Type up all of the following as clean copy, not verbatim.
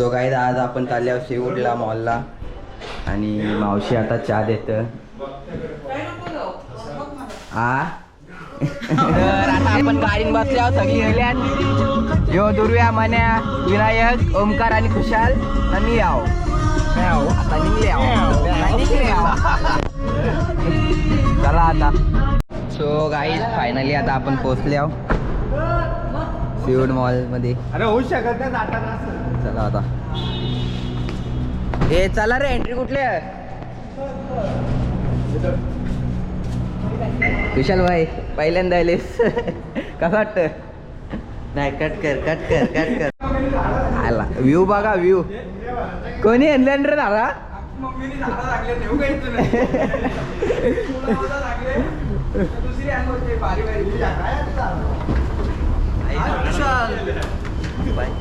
So काय आज आपण चाललो सीवूडला मॉलला आणि मावशी आता चहा देतं. तर आता आपण गाडीत बसल्यावर सगळी गेल्यात. यो दुर्व्या, मन्या, विनायक, ओमकार आणि खुशाल आणि याव आता निघले चला आता. सो गाईज फायनली आता आपण पोहोचले आहो सीवूड मॉल मध्ये. अरे होऊ शकत नाही जाताना. चला आता हे चला रे. एंट्री कुठली आहे विशाल भाई? पहिल्यांदा आलेस कसं वाटतं? नाही कट कर आला व्ह्यू बघा व्ह्यू. कोणी आणलं रे दादा?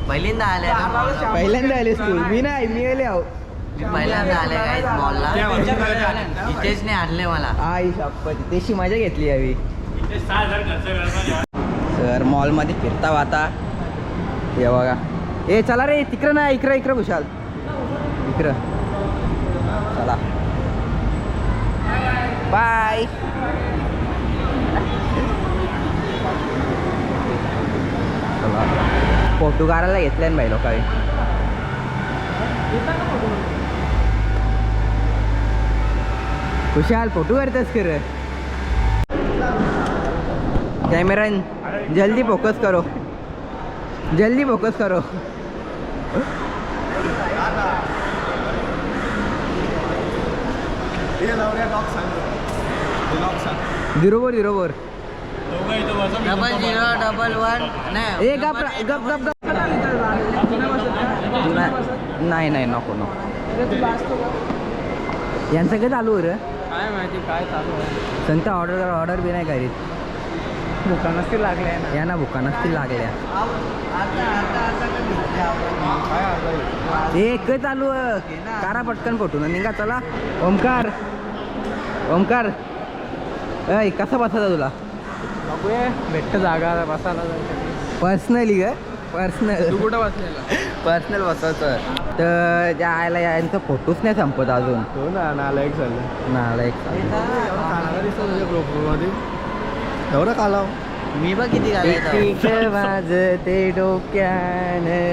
पहिल्यांदा आलेस तू? मी नाही, मी आले आहो. पहिल्यांदा आले काय मॉलला. इथेच नाही आणले मला. आई शपथ त्याची मजा घेतली यावी. तर मॉलमध्ये फिरता आता हे बघा. ए चला रे तिकडं ना, इकडं खुशाल इकडं. चला बाय. चला फोटो काढायला घेतल्या ना बाई लोकांनी. खुशाल फोटो करतेस खरं. कॅमेरा जल्दी फोकस करो. झिरोवर 0011 नाही. गप नाही नको यांचं काय चालू रे? काय माहिती काय चालू आहे. संत ऑर्डर बी नाही करीत. भुका नसतील लागल्या ना. या ना भुका नसतील लागल्या. हे काय चालू कारा पटकन फोटो ना निघा. चला ओमकार ऐ कसा बसायचा तुला? बघूया भेटत जागा बसायला. पर्सनली ग तू कुठं बसलेला? पर्सनल बसायचं तर त्या आयला यांचा फोटोच नाही संपत अजून. हो ना. नालायक झालं. नालायक मध्ये एवढं कालाव. मी बघ किती घालायचं. वाजते डोक्याने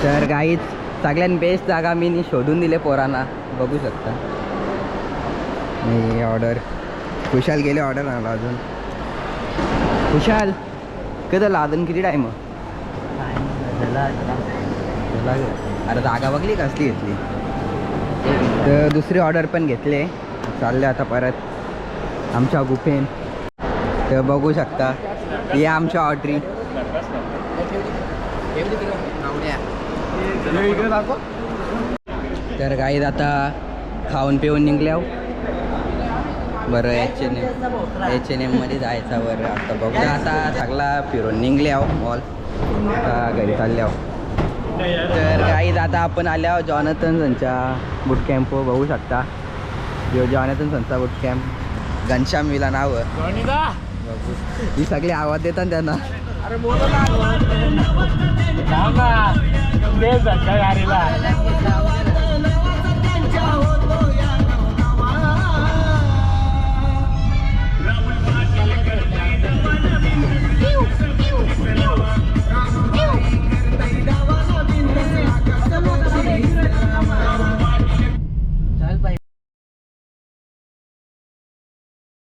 तर गाईच सगळ्यात बेस्ट जागा मी शोधून दिले पोरांना. बघू शकता मी ऑर्डर. खुशाल गेले ऑर्डर आला अजून. खुशाल कधी लादन किती टाईम? अरे जागा बघली कसली घेतली. तर दुसरी ऑर्डर पण घेतले. चालले आता परत आमच्या गुफेन. तर बघू शकता हे आमच्या ऑर्डरी. तर गाईज आता खाऊन पिऊन निघल्या. बरं H&M मध्ये जायचा. बरं आता बघू. आता सगळा फिरून निघले आहो मॉल. आता घरी चालले आहो. तर गाईज आता आपण आले आहो जॉनथन सनच्या बूट कॅम्प. बघू शकता यो जॉनथन सनचा बूट कॅम्प. घनश्याम विला नाव. ही सगळी आवाज देतात त्यांना. अरे बोला ना.